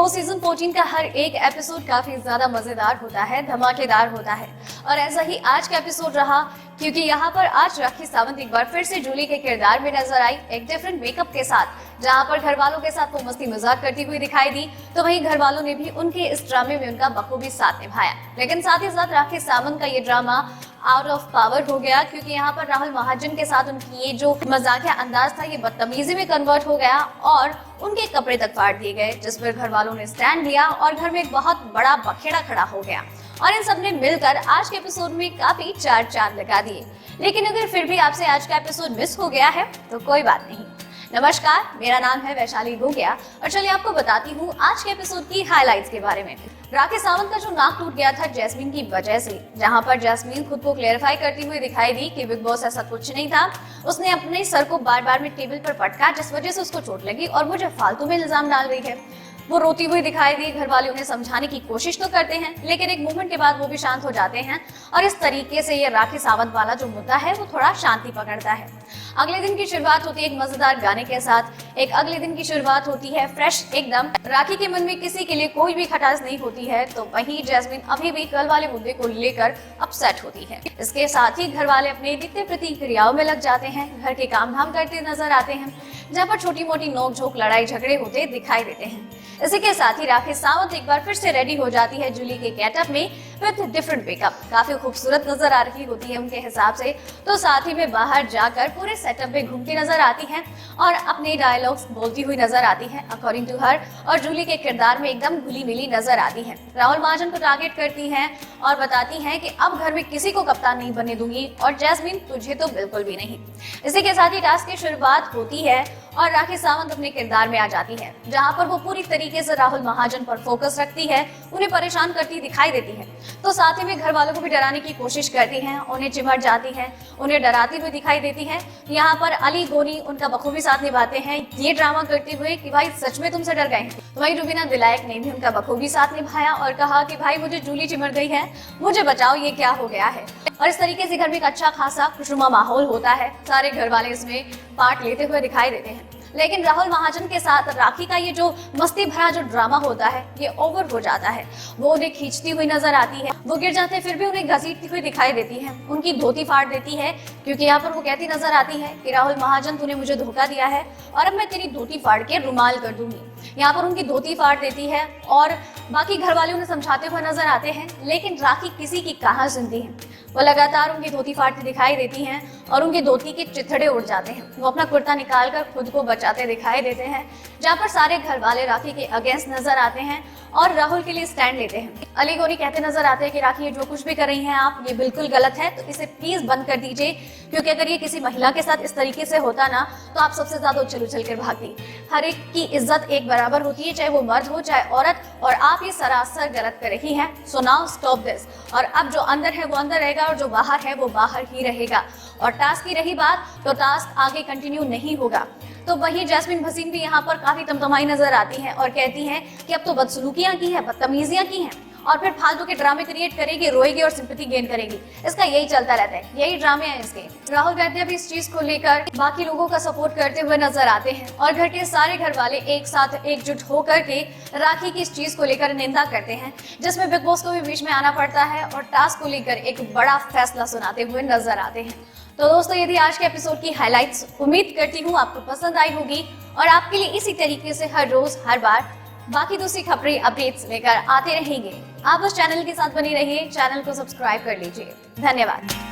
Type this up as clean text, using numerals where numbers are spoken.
Boss season 14 का हर एक episode काफी ज्यादा मजेदार होता है, धमाकेदार होता है और ऐसा ही आज का एपिसोड रहा, क्योंकि यहाँ पर आज राखी सावंत एक बार फिर से जूली के किरदार में नजर आई, एक डिफरेंट मेकअप के साथ। जहाँ पर घर वालों के साथ वो मस्ती मजाक करती हुई दिखाई दी, तो वहीं घर वालों ने भी उनके इस ड्रामे में उनका बखूबी साथ निभाया। लेकिन साथ ही साथ राखी सावंत का ये ड्रामा आउट ऑफ पावर हो गया, क्योंकि यहाँ पर राहुल महाजन के साथ उनकी ये जो मजाकिया अंदाज था ये बदतमीजी में कन्वर्ट हो गया और उनके कपड़े तक फाड़ दिए गए, जिस पर घर वालों ने स्टैंड लिया और घर में एक बहुत बड़ा बखेड़ा खड़ा हो गया और इन सब ने मिलकर आज के एपिसोड में काफी चार चांद लगा दिए। लेकिन अगर फिर भी आपसे आज का एपिसोड मिस हो गया है तो कोई बात नहीं। नमस्कार, मेरा नाम है वैशाली गोगिया और चलिए आपको बताती हूँ आज के एपिसोड की हाइलाइट्स के बारे में। राखी सावंत का जो नाक टूट गया था जैस्मीन की वजह से, जहां पर जैस्मीन खुद को क्लेरिफाई करती हुई दिखाई दी कि बिग बॉस ऐसा कुछ नहीं था, उसने अपने सर को बार बार में टेबल पर पटका जिस वजह से उसको चोट लगी और मुझे फालतू में इल्जाम डाल रही है। वो रोती हुई दिखाई दी। घर वाले उन्हें समझाने की कोशिश तो करते हैं, लेकिन एक मूवमेंट के बाद वो भी शांत हो जाते हैं और इस तरीके से ये राखी सावंत वाला जो मुद्दा है वो थोड़ा शांति पकड़ता है। अगले दिन की शुरुआत होती है एक मजेदार गाने के साथ। अगले दिन की शुरुआत होती है फ्रेश एकदम। राखी के मन में किसी के लिए कोई भी खटास नहीं होती है, तो वहीं जैस्मीन अभी भी कल वाले मुद्दे को लेकर अपसेट होती है। इसके साथ ही घर वाले अपने नित्य प्रतिक्रियाओं में लग जाते हैं, घर के काम धाम करते नजर आते हैं, जहाँ पर छोटी मोटी नोक झोंक लड़ाई झगड़े होते दिखाई देते हैं। इसी के साथ ही राखी सावंत एक बार फिर से रेडी हो जाती है जूली के गेटअप में विद डिफरेंट मेकअप। काफी खूबसूरत नजर आ रही होती है उनके हिसाब से, तो साथ ही में बाहर जाकर पूरे सेटअप में घूमती नजर आती है और अपने डायलॉग्स बोलती हुई नजर आती है अकॉर्डिंग टू हर, और जूली के किरदार में एकदम घुली मिली नजर आती है। राहुल महाजन को टारगेट करती है और बताती है कि अब घर में किसी को कप्तान नहीं बनने दूंगी और जैस्मीन तुझे तो बिल्कुल भी नहीं। इसी के साथ ही टास्क की शुरुआत होती है और राखी सावंत अपने किरदार में आ जाती है, जहां पर वो पूरी तरीके से राहुल महाजन पर फोकस रखती है, उन्हें परेशान करती दिखाई देती है, तो साथ ही में घर वालों को भी डराने की कोशिश करती है, उन्हें चिमट जाती है, उन्हें डराती हुई दिखाई देती है। यहाँ पर अली गोनी उनका बखूबी साथ निभाते हैं ये ड्रामा करते हुए कि भाई सच में तुमसे डर गए हैं। तो वही रुबीना दिलायक ने भी उनका बखूबी साथ निभाया और कहा कि भाई मुझे जूली चिमट गई है, मुझे बचाओ, ये क्या हो गया है। और इस तरीके से घर में एक अच्छा खासा खुशनुमा माहौल होता है, सारे घर वाले इसमें पार्ट लेते हुए दिखाई देते हैं। लेकिन राहुल महाजन के साथ राखी का ये जो मस्ती भरा जो ड्रामा होता है ये ओवर हो जाता है। वो उन्हें खींचती हुई नजर आती है, वो गिर जाते फिर भी उन्हें घसीटती हुई दिखाई देती है, उनकी धोती फाड़ देती है, क्योंकि यहाँ पर वो कहती नजर आती है कि राहुल महाजन तूने मुझे धोखा दिया है और अब मैं तेरी धोती फाड़ के रुमाल कर दूंगी। यहाँ पर उनकी धोती फाड़ देती है और बाकी घर वाले उन्हें समझाते हुए नजर आते हैं, लेकिन राखी किसी की कहाँ सुनती है। वो लगातार उनकी धोती फाड़ती दिखाई देती हैं और उनकी धोती के चिथड़े उड़ जाते हैं। वो अपना कुर्ता निकालकर खुद को बचाते दिखाई देते हैं, जहाँ पर सारे घर वाले राखी के अगेंस्ट नजर आते हैं और राहुल के लिए स्टैंड लेते हैं। अली गोनी कहते नजर आते हैं कि राखी ये जो कुछ भी कर रही हैं आप, ये बिल्कुल गलत है, तो इसे प्लीज बंद कर दीजिए, क्योंकि अगर ये किसी महिला के साथ इस तरीके से होता ना तो आप सबसे ज्यादा उछल उछल कर भागती। हर एक की इज्जत एक बराबर होती है, चाहे वो मर्द हो चाहे औरत, और आप ये सरासर गलत कर रही हैं। So now stop this. और अब जो अंदर है वो अंदर रहेगा और जो बाहर है वो बाहर ही रहेगा। और टास्क की रही बात, तो टास्क आगे कंटिन्यू नहीं होगा। तो वही जैस्मीन भसीन भी यहाँ पर काफी तमतमाई नजर आती हैं और कहती हैं कि अब तो बदसलूकियां की है, बदतमीजियां की हैं और फिर फालतू के ड्रामे क्रिएट करेगी, रोएगी और सिंपैथी गेन करेगी। इसका यही चलता रहता है, यही ड्रामे हैं इसके। राहुल वैद्य भी इस चीज को लेकर बाकी लोगों का सपोर्ट करते हुए नजर आते हैं और घर के सारे घर वाले एक साथ एकजुट होकर के राखी की इस चीज को लेकर निंदा करते हैं, जिसमें बिग बॉस को भी बीच में आना पड़ता है और टास्क को लेकर एक बड़ा फैसला सुनाते हुए नजर आते हैं। तो दोस्तों, यदि आज के एपिसोड की हाइलाइट्स उम्मीद करती हूँ आपको पसंद आई होगी और आपके लिए इसी तरीके से हर रोज हर बार बाकी दूसरी खबरें अपडेट्स लेकर आते रहेंगे। आप उस चैनल के साथ बने रहिए, चैनल को सब्सक्राइब कर लीजिए। धन्यवाद।